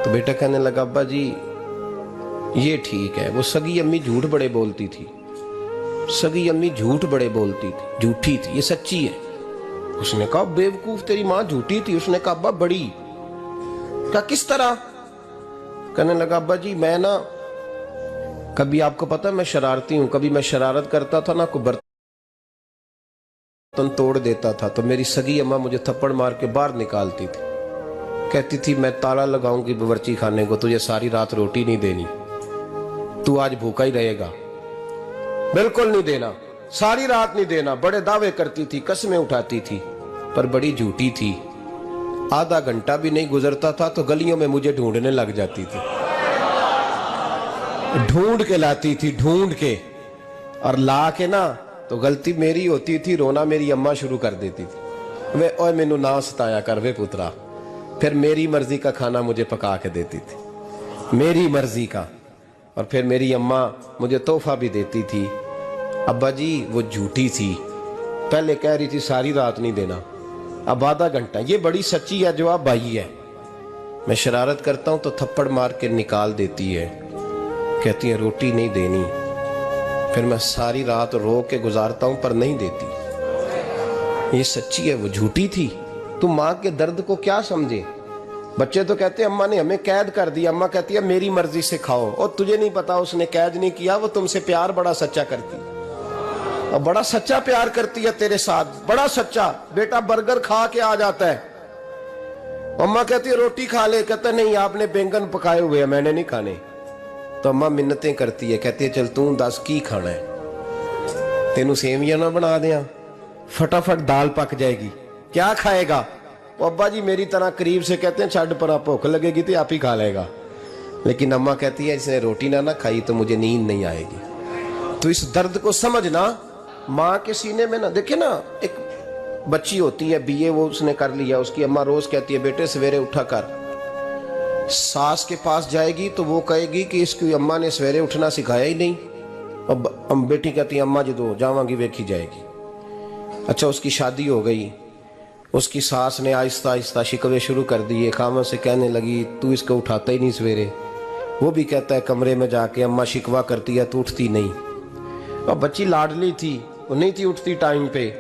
तो बेटा कहने लगा अब्बा जी ये ठीक है। वो सगी अम्मी झूठ बड़े बोलती थी, सगी अम्मी झूठ बड़े बोलती थी, झूठी थी, ये सच्ची है। उसने कहा बेवकूफ तेरी माँ झूठी थी। उसने कहा अब्बा बड़ी। क्या किस तरह? कहने लगा अब्बा जी मैं ना कभी, आपको पता मैं शरारती हूँ, कभी मैं शरारत करता था ना, कोई बर्तन तोड़ देता था तो मेरी सगी अम्मा मुझे थप्पड़ मार के बाहर निकालती थी। कहती थी मैं ताला लगाऊंगी बावर्ची खाने को, तुझे सारी रात रोटी नहीं देनी, तू आज भूखा ही रहेगा। बिल्कुल नहीं देना, सारी रात नहीं देना। बड़े दावे करती थी, कस्में उठाती थी, पर बड़ी झूठी थी। आधा घंटा भी नहीं गुजरता था तो गलियों में मुझे ढूंढने लग जाती थी, ढूंढ के लाती थी, ढूंढ के, और ला के ना तो गलती मेरी होती थी, रोना मेरी अम्मा शुरू कर देती थी। वे ओए मैनू ना सताया कर वे पुत्रा। फिर मेरी मर्जी का खाना मुझे पका के देती थी, मेरी मर्जी का। और फिर मेरी अम्मा मुझे तोहफा भी देती थी। अब्बा जी वो झूठी थी, पहले कह रही थी सारी रात नहीं देना, अब आधा घंटा। ये बड़ी सच्ची है, जवाब भाई है। मैं शरारत करता हूं तो थप्पड़ मार के निकाल देती है, कहती है रोटी नहीं देनी। फिर मैं सारी रात रो के गुजारता हूं पर नहीं देती। ये सच्ची है, वो झूठी थी। तुम माँ के दर्द को क्या समझे? बच्चे तो कहते हैं अम्मा ने हमें कैद कर दिया, अम्मा कहती है मेरी मर्जी से खाओ। और तुझे नहीं पता उसने कैद नहीं किया, वो तुमसे प्यार बड़ा सच्चा करती है, और बड़ा सच्चा प्यार करती है तेरे साथ, बड़ा सच्चा। बेटा बर्गर खा के आ जाता है, अम्मा कहती है रोटी खा ले, कहता नहीं आपने बैंगन पकाए हुए हैं मैंने नहीं खाने। तो अम्मा मिन्नतें करती है, कहती है चल तू दस की खाना है, तेनू सेवियां ना बना दिया, फटाफट दाल पक जाएगी, क्या खाएगा? वो अब्बा जी मेरी तरह करीब से कहते हैं छड़ पर भूख लगेगी तो आप ही खा लेगा। लेकिन अम्मा कहती है इसने रोटी ना खाई तो मुझे नींद नहीं आएगी। तो इस दर्द को समझना, माँ के सीने में ना, देखे ना एक बच्ची होती है बीए, वो उसने कर लिया, उसकी अम्मा रोज कहती है बेटे सवेरे उठा कर। सास के पास जाएगी तो वो कहेगी कि इसकी अम्मा ने सवेरे उठना सिखाया ही नहीं। अब बेटी कहती है अम्मा जी तो जावांगी वेखी जाएगी। अच्छा उसकी शादी हो गई, उसकी सास ने आहिस्ता आहिस्ता शिकवे शुरू कर दिए, खामों से कहने लगी तू इसको उठाता ही नहीं सवेरे। वो भी कहता है कमरे में जाके अम्मा शिकवा करती है तू उठती नहीं। और बच्ची लाडली थी, वो नहीं थी उठती टाइम पे।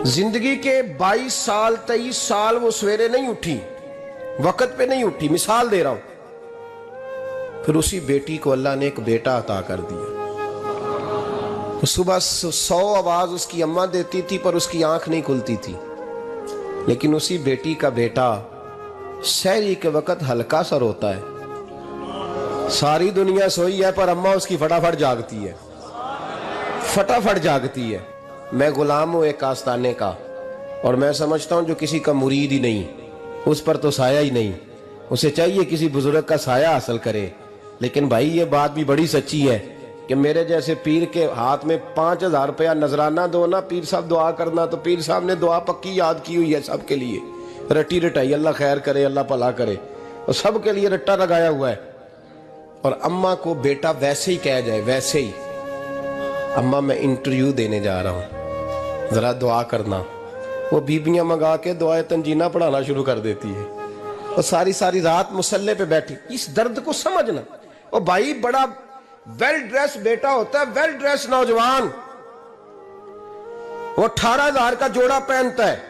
जिंदगी के 22 साल 23 साल वो सवेरे नहीं उठी, वक्त पे नहीं उठी, मिसाल दे रहा हूं। फिर उसी बेटी को अल्लाह ने एक बेटा अता कर दिया। सुबह 100 आवाज उसकी अम्मा देती थी पर उसकी आंख नहीं खुलती थी। लेकिन उसी बेटी का बेटा सहरी के वक्त हल्का सा रोता है, सारी दुनिया सोई है पर अम्मा उसकी फटाफट जागती है, फटाफट जागती है। मैं गुलाम हूं एक आस्ताने का, और मैं समझता हूं जो किसी का मुरीद ही नहीं उस पर तो साया ही नहीं, उसे चाहिए किसी बुजुर्ग का साया हासिल करे। लेकिन भाई ये बात भी बड़ी सच्ची है कि मेरे जैसे पीर के हाथ में 5000 रुपया नजराना दो ना, पीर साहब दुआ करना, तो पीर साहब ने दुआ पक्की याद की हुई है सबके लिए, रटी रटाई, अल्लाह खैर करे अल्लाह भला करे, और सबके लिए रट्टा लगाया हुआ है। और अम्मा को बेटा वैसे ही कह जाए, वैसे ही अम्मा मैं इंटरव्यू देने जा रहा हूं, जरा दुआ करना, वो बीबियां मंगा के दुआए तंजीना पढ़ाना शुरू कर देती है, और सारी सारी रात मुसल्ले पे बैठी। इस दर्द को समझना। और भाई बड़ा वेल ड्रेस बेटा होता है, वेल ड्रेस नौजवान, वो 18,000 का जोड़ा पहनता है,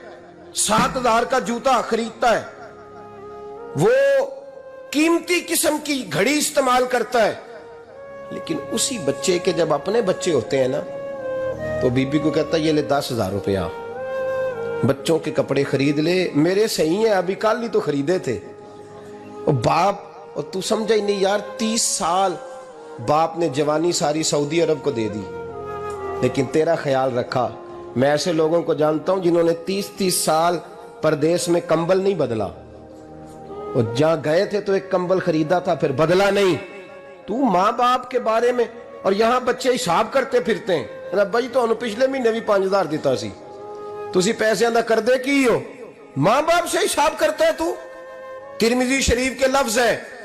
7,000 का जूता खरीदता है, वो कीमती किस्म की घड़ी इस्तेमाल करता है। लेकिन उसी बच्चे के जब अपने बच्चे होते हैं ना, तो बीबी को कहता है ये ले 10,000 रुपया, बच्चों के कपड़े खरीद ले, मेरे सही है अभी कल ही तो खरीदे थे। और बाप, और तू समझा ही नहीं यार, 30 साल बाप ने जवानी सारी सऊदी अरब को दे दी, लेकिन तेरा ख्याल रखा। मैं ऐसे लोगों को जानता हूं जिन्होंने 30-30 साल परदेश में कंबल नहीं बदला, और जहां गए थे तो एक कंबल खरीदा था फिर बदला नहीं। तू माँ बाप के बारे में, और यहां बच्चे हिसाब करते फिरते हैं, भाई तो पिछले महीने भी 5,000 दिता सी, तुसी पैसे दा कर दे की हो, माँ बाप से हिसाब करता है तू। तिरमिजी शरीफ के लफ्ज है,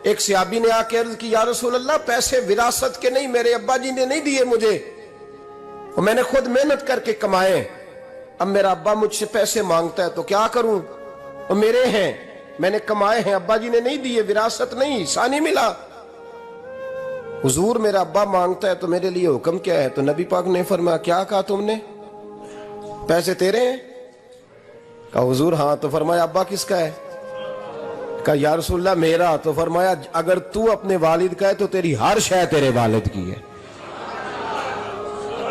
एक सहाबी ने आके अर्ज की या रसूल अल्लाह पैसे विरासत के नहीं, मेरे अब्बा जी ने नहीं दिए मुझे, और मैंने खुद मेहनत करके कमाए, अब मेरा अब्बा मुझसे पैसे मांगता है तो क्या करूं? وہ میرے ہیں، میں نے کمائے ہیں، ابا جی نے نہیں دیے، وراثت نہیں، حصہ نہیں ملا۔ حضور میرا ابا مانگتا ہے تو میرے لیے حکم کیا ہے؟ تو نبی پاک نے فرمایا کیا کہا تم نے؟ پیسے تیرے ہیں؟ کہا حضور ہاں۔ تو فرمایا ابا کس کا ہے؟ کہا یا رسول اللہ میرا۔ تو فرمایا اگر تو اپنے والد کا ہے تو تیری ہر شے تیرے والد کی ہے،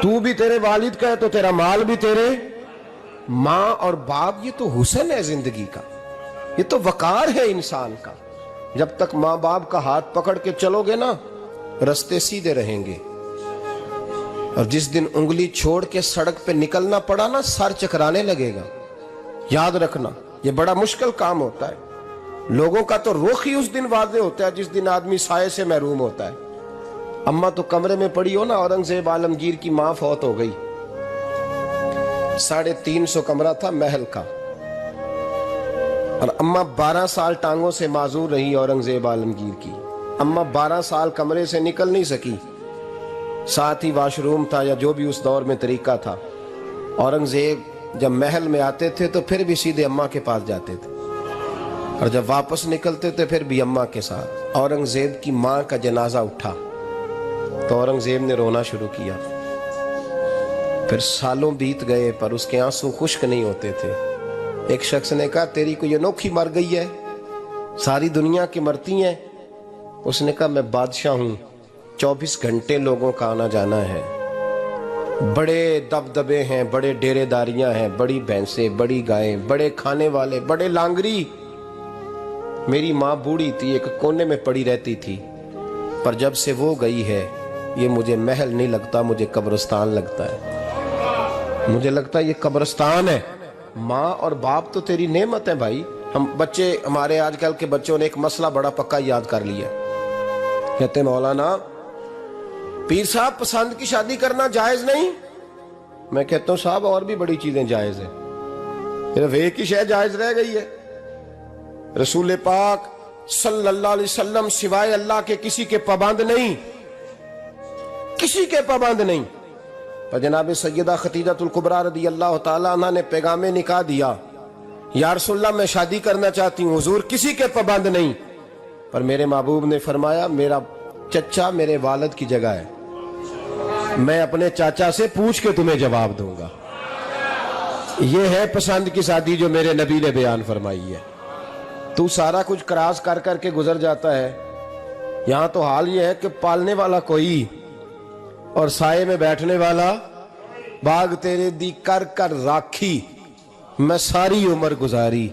تو بھی تیرے والد کا ہے تو تیرا مال بھی تیرے۔ ماں اور باپ یہ تو حسن ہے زندگی کا، یہ تو وقار ہے انسان کا۔ جب تک ماں باپ کا ہاتھ پکڑ کے چلو گے نا رستے سیدھے رہیں گے، اور جس دن انگلی چھوڑ کے سڑک پہ نکلنا پڑا نا سر چکرانے لگے گا۔ یاد رکھنا یہ بڑا مشکل کام ہوتا ہے۔ لوگوں کا تو رخ ہی اس دن واضح ہوتا ہے جس دن آدمی سائے سے محروم ہوتا ہے۔ اماں تو کمرے میں پڑی ہو نا، اورنگزیب عالمگیر کی ماں فوت ہو گئی، 350 کمرہ تھا محل کا، اور اماں 12 سال ٹانگوں سے معذور رہی اورنگزیب عالمگیر کی۔ اماں 12 سال کمرے سے نکل نہیں سکی، ساتھ ہی واش روم تھا یا جو بھی اس دور میں طریقہ تھا۔ اورنگزیب جب محل میں آتے تھے تو پھر بھی سیدھے اماں کے پاس جاتے تھے، اور جب واپس نکلتے تھے پھر بھی اماں کے ساتھ۔ اورنگزیب کی ماں کا جنازہ اٹھا تو اورنگزیب نے رونا شروع کیا، پھر سالوں بیت گئے پر اس کے آنسو خشک نہیں ہوتے تھے۔ ایک شخص نے کہا تیری کوئی انوکھی مر گئی ہے، ساری دنیا کی مرتی ہیں؟ اس نے کہا میں بادشاہ ہوں، 24 گھنٹے لوگوں کا آنا جانا ہے، بڑے دبدبے ہیں، بڑے ڈیرے داریاں ہیں، بڑی بھینسیں، بڑی گائیں، بڑے کھانے والے، بڑے لانگری۔ میری ماں بوڑھی تھی، ایک کونے میں پڑی رہتی تھی، پر جب سے وہ گئی ہے یہ مجھے محل نہیں لگتا، مجھے قبرستان لگتا ہے، مجھے لگتا ہے یہ قبرستان ہے۔ ماں اور باپ تو تیری نعمت ہے بھائی۔ ہم بچے، ہمارے آج کل کے بچوں نے ایک مسئلہ بڑا پکا یاد کر لیا، کہتے مولانا پیر صاحب پسند کی شادی کرنا جائز نہیں۔ میں کہتا ہوں صاحب اور بھی بڑی چیزیں جائز ہیں، صرف ایک ہی شے جائز رہ گئی ہے، رسول پاک صلی اللہ علیہ وسلم سوائے اللہ کے کسی کے پابند نہیں، کسی کے پابند نہیں۔ پر جناب سیدہ خدیجہ الکبریٰ رضی اللہ تعالیٰ عنہ نے پیغام نکاح دیا، یا رسول اللہ میں شادی کرنا چاہتی ہوں، حضور کسی کے پابند نہیں۔ پر میرے محبوب نے فرمایا میرا چچا میرے والد کی جگہ ہے، میں اپنے چاچا سے پوچھ کے تمہیں جواب دوں گا۔ یہ ہے پسند کی شادی جو میرے نبی نے بیان فرمائی ہے۔ تو سارا کچھ کراس کر کر کے گزر جاتا ہے، یہاں تو حال یہ ہے کہ پالنے والا کوئی اور سائے میں بیٹھنے والا۔ باغ تیرے دی کر کر راکھی میں ساری عمر گزاری،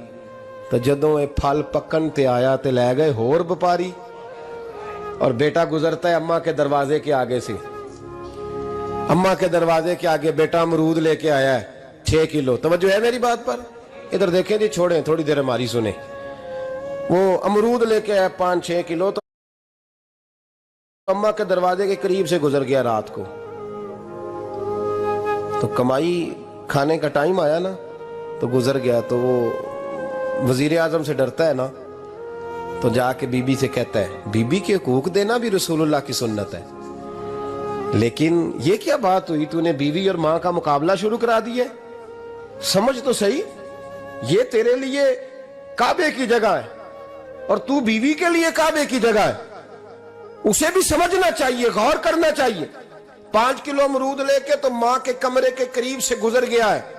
تو جدوں اے پھل پکن تے آیا تے لے گئے ہور بپاری۔ اور بیٹا گزرتا ہے اماں کے دروازے کے آگے سے، اماں کے دروازے کے آگے بیٹا امرود لے کے آیا ہے 6 کلو۔ توجہ ہے میری بات پر؟ ادھر دیکھیں جی، چھوڑیں تھوڑی دیر ہماری سنیں۔ وہ امرود لے کے آیا 5-6 کلو، تو اماں کے دروازے کے قریب سے گزر گیا رات کو، تو کمائی کھانے کا ٹائم آیا نا تو گزر گیا۔ تو وہ وزیر اعظم سے ڈرتا ہے نا، تو جا کے بی بی سے کہتا ہے بی بی کے حقوق دینا بھی رسول اللہ کی سنت ہے، لیکن یہ کیا بات ہوئی، تو نے بیوی اور ماں کا مقابلہ شروع کرا دیا ہے؟ سمجھ تو صحیح، یہ تیرے لیے کعبے کی جگہ ہے اور تو بیوی کے لیے کعبے کی جگہ ہے، اسے بھی سمجھنا چاہیے، غور کرنا چاہیے۔ 5 کلو امرود لے کے تو ماں کے کمرے کے قریب سے گزر گیا ہے،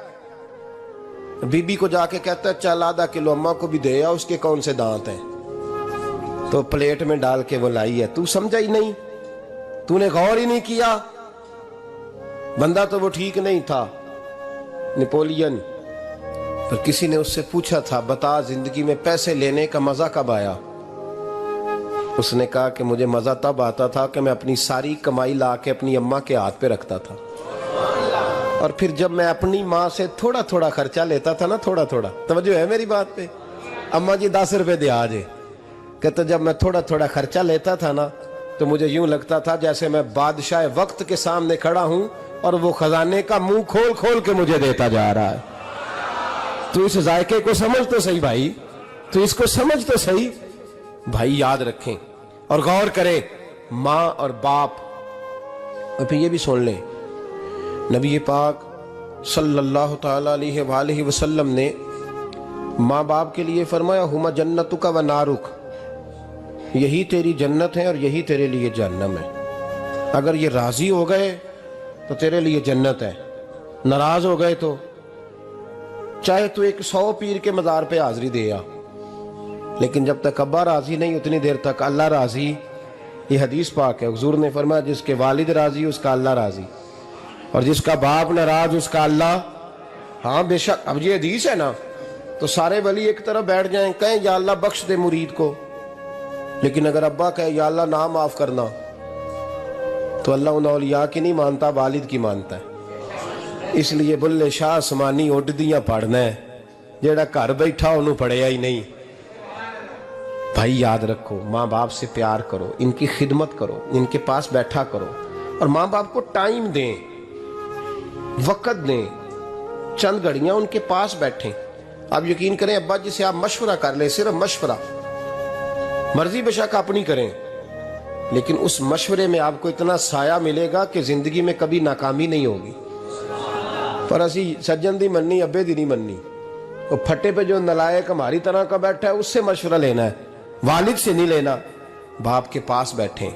بی بی کو جا کے کہتا ہے چل آدھا کلو اماں کو بھی دے آ، اس کے کون سے دانت ہیں، تو پلیٹ میں ڈال کے وہ لائی ہے۔ تو سمجھا ہی نہیں، تو نے غور ہی نہیں کیا۔ بندہ تو وہ ٹھیک نہیں تھا، نیپولین، پر کسی نے اس سے پوچھا تھا بتا زندگی میں پیسے لینے کا مزہ کب آیا؟ اس نے کہا کہ مجھے مزہ تب آتا تھا کہ میں اپنی ساری کمائی لا کے اپنی اماں کے ہاتھ پہ رکھتا تھا، اور پھر جب میں اپنی ماں سے تھوڑا تھوڑا خرچہ لیتا تھا نا، تھوڑا تھوڑا، توجہ ہے میری بات پہ؟ اماں جی 10 روپے دے آجے، کہتا جب میں تھوڑا تھوڑا خرچہ لیتا تھا نا تو مجھے یوں لگتا تھا جیسے میں بادشاہ وقت کے سامنے کھڑا ہوں اور وہ خزانے کا منہ کھول کھول کے مجھے دیتا جا رہا ہے۔ تو اس ذائقے کو سمجھ تو صحیح بھائی، تو اس کو سمجھ تو صحیح بھائی۔ یاد رکھیں اور غور کریں، ماں اور باپ۔ اور پھر یہ بھی سن لیں، نبی پاک صلی اللہ تعالی علیہ وآلہ وسلم نے ماں باپ کے لیے فرمایا ہما جنتک و نارک، یہی تیری جنت ہے اور یہی تیرے لیے جہنم ہے۔ اگر یہ راضی ہو گئے تو تیرے لیے جنت ہے، ناراض ہو گئے تو چاہے تو ایک 100 پیر کے مزار پہ حاضری دے آ، لیکن جب تک ابا راضی نہیں اتنی دیر تک اللہ راضی۔ یہ حدیث پاک ہے، حضور نے فرمایا جس کے والد راضی اس کا اللہ راضی، اور جس کا باپ ناراض اس کا اللہ۔ ہاں بے شک، اب یہ حدیث ہے نا، تو سارے ولی ایک طرف بیٹھ جائیں کہیں یا اللہ بخش دے مرید کو، لیکن اگر ابا کہے یا اللہ نہ معاف کرنا تو اللہ ان اولیاء کی نہیں مانتا، والد کی مانتا ہے۔ اس لیے بلے شاہ آسمانی اڈدیاں پڑھنا ہے، جیڑا گھر بیٹھا انہوں پڑھیا ہی نہیں۔ بھائی یاد رکھو، ماں باپ سے پیار کرو، ان کی خدمت کرو، ان کے پاس بیٹھا کرو، اور ماں باپ کو ٹائم دیں، وقت دیں، چند گھڑیاں ان کے پاس بیٹھیں۔ آپ یقین کریں ابا جی سے آپ مشورہ کر لیں، صرف مشورہ، مرضی بے شک اپنی کریں، لیکن اس مشورے میں آپ کو اتنا سایہ ملے گا کہ زندگی میں کبھی ناکامی نہیں ہوگی۔ پر اسی سجن دی مننی ابے دی نہیں مننی، وہ پھٹے پہ جو نلائق ہماری طرح کا بیٹھا ہے اس سے مشورہ لینا ہے، والد سے نہیں لینا۔ باپ کے پاس بیٹھیں،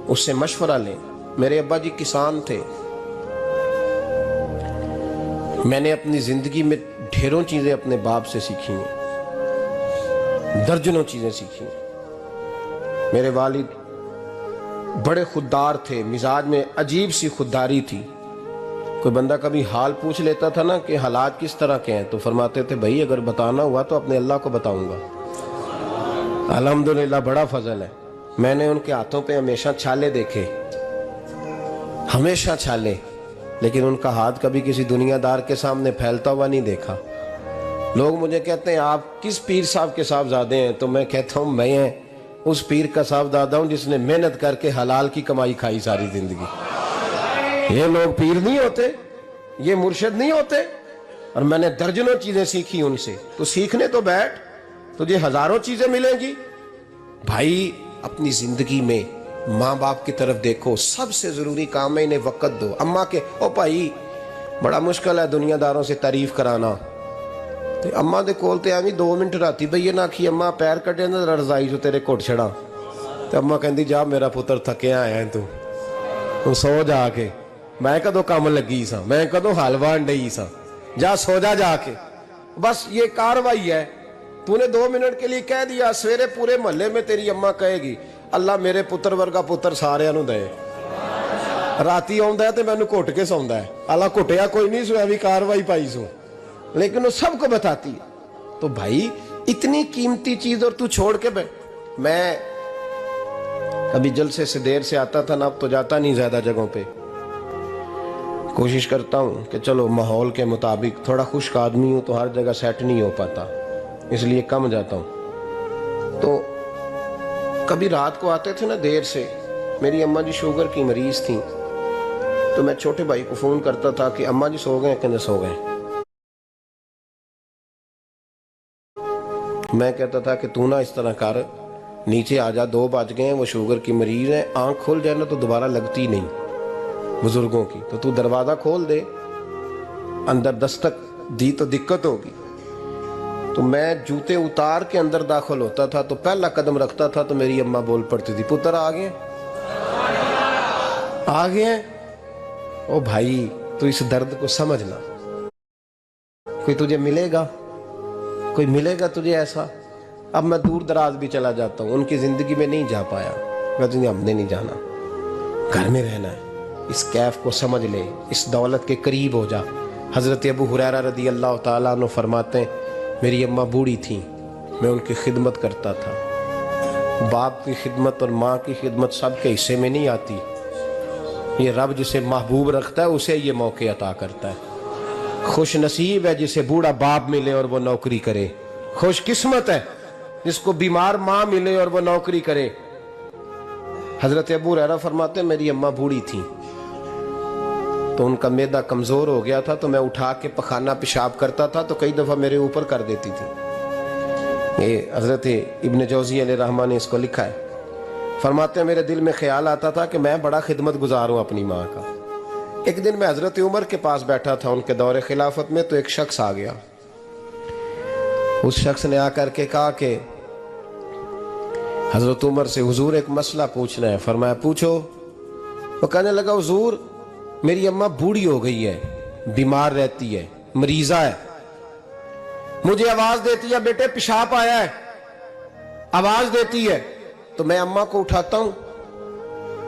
اس سے مشورہ لیں۔ میرے ابا جی کسان تھے، میں نے اپنی زندگی میں ڈھیروں چیزیں اپنے باپ سے سیکھی ہیں، درجنوں چیزیں سیکھی ہیں۔ میرے والد بڑے خوددار تھے، مزاج میں عجیب سی خودداری تھی۔ کوئی بندہ کبھی حال پوچھ لیتا تھا نا کہ حالات کس طرح کے ہیں، تو فرماتے تھے بھائی اگر بتانا ہوا تو اپنے اللہ کو بتاؤں گا۔ الحمدللہ بڑا فضل ہے، میں نے ان کے ہاتھوں پہ ہمیشہ چھالے دیکھے، ہمیشہ چھالے، لیکن ان کا ہاتھ کبھی کسی دنیا دار کے سامنے پھیلتا ہوا نہیں دیکھا۔ لوگ مجھے کہتے ہیں آپ کس پیر صاحب کے صاحبزادے ہیں، تو میں کہتا ہوں میں اس پیر کا صاحبزادہ ہوں جس نے محنت کر کے حلال کی کمائی کھائی ساری زندگی۔ یہ لوگ پیر نہیں ہوتے، یہ مرشد نہیں ہوتے، اور میں نے درجنوں چیزیں سیکھی ان سے۔ تو سیکھنے تو بیٹھ، تجھے ہزاروں چیزیں ملیں گی۔ بھائی اپنی زندگی میں ماں باپ کی طرف دیکھو، سب سے ضروری کام ہے انہیں وقت دو۔ اماں کے او بھائی بڑا مشکل ہے دنیا داروں سے تعریف کرانا، تو اماں دے کول تے ایویں 2 منٹ راتی بھئی نہ آکھی اماں پیر کٹے نہ رضائی جو تیرے گھٹ چھڑا، تو اماں کہندی جا میرا پتر تھکیا آیا ہے تو سو جا کے، میں کدو کام لگی سا، میں کدو حال وان ڈئی سا، جا سو جا کے۔ بس یہ کاروائی ہے، تو نے 2 منٹ کے لیے کہہ دیا، سویرے پورے محلے میں تیری اماں کہے گی اللہ میرے پتر ورگا پتر سارے نو دے، راتی آندا ہے تے مینوں گھٹ کے سوندا ہے، اللہ گھٹیا کوئی نہیں سو، ایویں کاروائی پائی سو، لیکن وہ سب کو بتاتی ہے۔ تو بھائی اتنی قیمتی چیز اور تو چھوڑ کے میں ابھی جلسے سے دیر سے آتا تھا نا، اب تو جاتا نہیں زیادہ جگہوں پہ، کوشش کرتا ہوں کہ چلو ماحول کے مطابق، تھوڑا خشک آدمی ہوں تو ہر جگہ سیٹ نہیں ہو پاتا، اس لیے کم جاتا ہوں۔ تو کبھی رات کو آتے تھے نا دیر سے، میری اماں جی شوگر کی مریض تھیں، تو میں چھوٹے بھائی کو فون کرتا تھا کہ اماں جی سو گئے کہ نہ سو گئے، میں کہتا تھا کہ تو نہ اس طرح کر، نیچے آ جا، 2 بج گئے ہیں، وہ شوگر کی مریض ہے، آنکھ کھل جائے نا تو دوبارہ لگتی نہیں بزرگوں کی، تو دروازہ کھول دے، اندر دستک دی تو دقت ہوگی۔ تو میں جوتے اتار کے اندر داخل ہوتا تھا، تو پہلا قدم رکھتا تھا تو میری اماں بول پڑتی تھی پتر آ گئے آ گئے۔ او بھائی تو اس درد کو سمجھنا، کوئی تجھے ملے گا، کوئی ملے گا تجھے ایسا۔ اب میں دور دراز بھی چلا جاتا ہوں، ان کی زندگی میں نہیں جا پایا، لیکن ہم نے نہیں جانا، گھر میں رہنا ہے، اس کیف کو سمجھ لے، اس دولت کے قریب ہو جا۔ حضرت ابو ہریرہ رضی اللہ تعالیٰ عنہ فرماتے ہیں میری اماں بوڑھی تھیں، میں ان کی خدمت کرتا تھا۔ باپ کی خدمت اور ماں کی خدمت سب کے حصے میں نہیں آتی، یہ رب جسے محبوب رکھتا ہے اسے یہ موقع عطا کرتا ہے۔ خوش نصیب ہے جسے بوڑھا باپ ملے اور وہ نوکری کرے، خوش قسمت ہے جس کو بیمار ماں ملے اور وہ نوکری کرے۔ حضرت ابو ہریرہ فرماتے ہیں میری اماں بوڑھی تھیں تو ان کا معدہ کمزور ہو گیا تھا، تو میں اٹھا کے پخانہ پیشاب کرتا تھا تو کئی دفعہ میرے اوپر کر دیتی تھی۔ یہ حضرت ابن جوزی علیہ رحمہ نے اس کو لکھا ہے، فرماتے ہیں میرے دل میں خیال آتا تھا کہ میں بڑا خدمت گزار ہوں اپنی ماں کا۔ ایک دن میں حضرت عمر کے پاس بیٹھا تھا ان کے دور خلافت میں، تو ایک شخص آ گیا، उस शख्स ने आकर के कहा कि हजरत उमर से हुजूर एक मसला पूछना है। फरमाया पूछो। वो कहने लगा हुजूर मेरी अम्मा बूढ़ी हो गई है, बीमार रहती है, मरीजा है, मुझे आवाज देती है बेटे पेशाब आया है, आवाज देती है तो मैं अम्मा को उठाता हूं।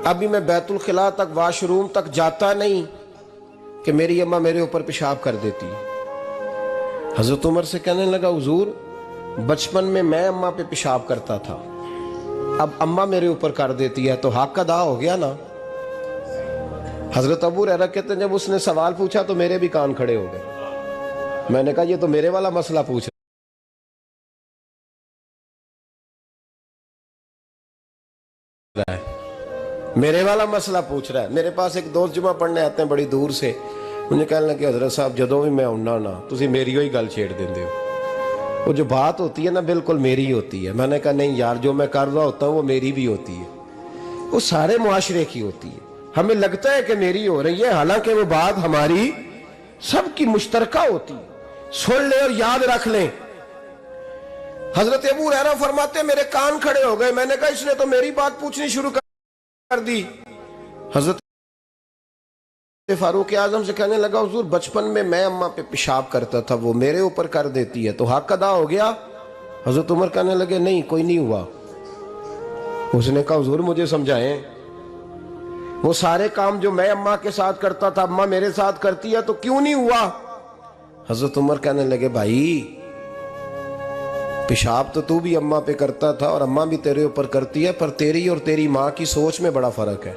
अभी मैं बैतुल खिला तक, वॉशरूम तक जाता नहीं कि मेरी अम्मा मेरे ऊपर पेशाब कर देती है। हजरत उमर से कहने लगा हुजूर बचपन में मैं अम्मा पे पेशाब करता था, अब अम्मा मेरे ऊपर कर देती है तो हक अदा हो गया ना। हजरत अबू हुरैरा कहते हैं जब उसने सवाल पूछा तो मेरे भी कान खड़े हो गए। मैंने कहा ये तो मेरे वाला मसला पूछ रहा है, मेरे वाला मसला पूछ रहा है। मेरे पास एक दोस्त जुमा पढ़ने आते हैं बड़ी दूर से, मुझे कहने लगे हजरत साहब जदों भी मैं आउना ना तुसी मेरी ही गल छेड़ देंदे हो, वो जो बात होती है ना बिल्कुल मेरी होती है। मैंने कहा नहीं यार जो मैं कर रहा होता हूँ वो मेरी भी होती है, वो सारे मुआशरे की होती है। हमें लगता है कि मेरी हो रही है, हालांकि वो बात हमारी सबकी मुश्तरका होती है। सुन ले और याद रख ले। हजरत अबू हुरैरा फरमाते मेरे कान खड़े हो गए। मैंने कहा इसने तो मेरी बात पूछनी शुरू कर दी। हजरत फारूक आजम से कहने लगा हुजूर बचपन में मैं अम्मा पे पेशाब करता था, वो मेरे ऊपर कर देती है तो हक अदा हो गया। हजरत उमर कहने लगे नहीं कोई नहीं हुआ। उसने कहा हुजूर मुझे समझाएं, वो सारे काम जो मैं अम्मा के साथ करता था अम्मा मेरे साथ करती है तो क्यों नहीं हुआ। हजरत उमर कहने लगे भाई पेशाब तो तू भी अम्मा पे करता था और अम्मा भी तेरे ऊपर करती है, पर तेरी और तेरी माँ की सोच में बड़ा फर्क है।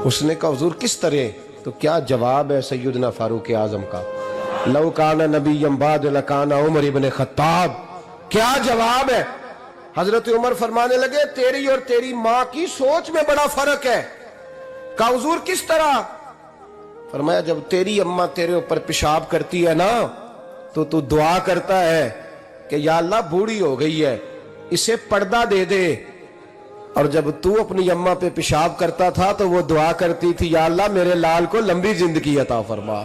उसने कहा हुजूर किस तरह, तो क्या जवाब है सैयदना फारूक आजम का, लौ काना नबिय्यम बाद लकाना उमर इब्न खत्ताब। क्या जवाब है। हजरत उमर फरमाने लगे तेरी और तेरी माँ की सोच में बड़ा फर्क है। कहा हुजूर किस तरह। फरमाया जब तेरी अम्मा तेरे ऊपर पेशाब करती है ना तो तू दुआ करता है कि या अल्लाह बूढ़ी हो गई है इसे पर्दा दे दे, और जब तू अपनी अम्मा पे पेशाब करता था तो वो दुआ करती थी या अल्लाह मेरे लाल को लंबी जिंदगी अता फरमा।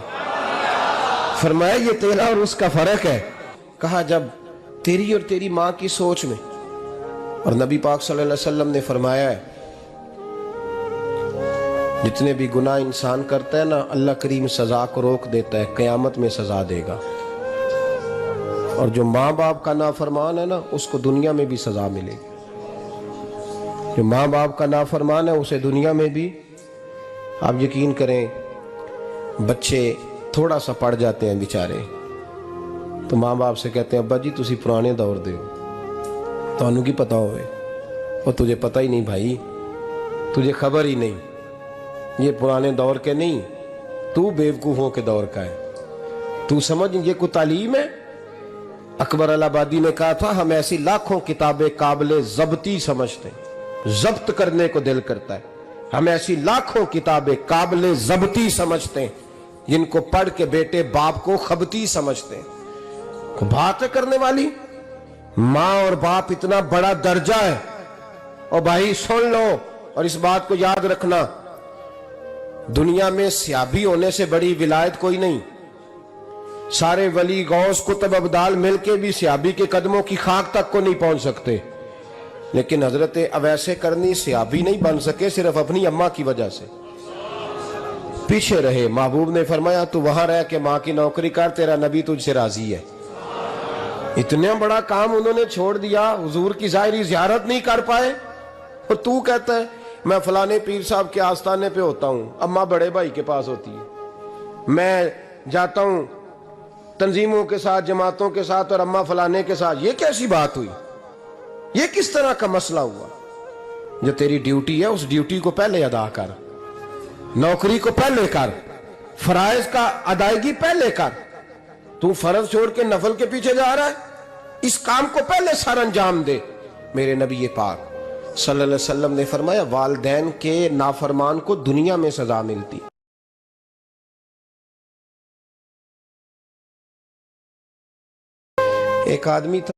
फरमाया ये तेरा और उसका फर्क है। कहा जब तेरी और तेरी माँ की सोच में। और नबी पाक सल्लल्लाहु अलैहि वसल्लम ने फरमाया है जितने भी गुनाह इंसान करता है ना अल्लाह करीम सजा को रोक देता है, क़यामत में सजा देगा। और जो माँ बाप का नाफरमान है ना उसको दुनिया में भी सजा मिलेगी। जो माँ बाप का नाफरमान है उसे दुनिया में भी। आप यकीन करें बच्चे थोड़ा सा पढ़ जाते हैं बेचारे तो माँ बाप से कहते हैं अब्बा जी तुसी पुराने दौर दे हो, ਤੁਹਾਨੂੰ की पता होवे। और तुझे पता ही नहीं भाई, तुझे खबर ही नहीं, ये पुराने दौर के नहीं, तू बेवकूफ़ों के दौर का है। तू समझ ये कोई तालीम है। अकबर अलाहाबादी ने कहा था हम ऐसी लाखों किताबें काबिले ज़ब्ती समझते हैं, जब्त करने को दिल करता है। हम ऐसी लाखों किताबें काबिले ज़ब्ती समझते हैं जिनको पढ़ के बेटे बाप को खबती समझते हैं। बात करने वाली माँ और बाप इतना बड़ा दर्जा है। और भाई सुन लो और इस बात को याद रखना, दुनिया में सियाबी होने से बड़ी विलायत कोई नहीं। सारे वली गौस कुतुब अब्दाल मिलके भी सियाबी के कदमों की खाक तक को नहीं पहुंच सकते, लेकिन हजरत अवैसे करनी सियाबी नहीं बन सके सिर्फ अपनी अम्मा की वजह से पीछे रहे। महबूब ने फरमाया तू वहां रह के माँ की नौकरी कर, तेरा नबी तुझसे राजी है। इतना बड़ा काम उन्होंने छोड़ दिया, हुजूर की जाहिरी ज़ियारत नहीं कर पाए। और तू कहता है मैं फलाने पीर साहब के आस्थाने पे होता हूं, अम्मा बड़े भाई के पास होती है, मैं जाता हूं तंजीमों के साथ जमातों के साथ और अम्मा फलाने के साथ। ये कैसी बात हुई, ये किस तरह का मसला हुआ। जो तेरी ड्यूटी है उस ड्यूटी को पहले अदा कर, नौकरी को पहले कर, फराइज का अदायगी पहले कर। तू फर्ज छोड़ के नफल के पीछे जा रहा है, इस काम को पहले सर अंजाम दे। मेरे नबी पाक सल्लल्लाहु अलैहि वसल्लम ने फरमाया वालिदैन के नाफरमान को दुनिया में सजा मिलती। एक आदमी था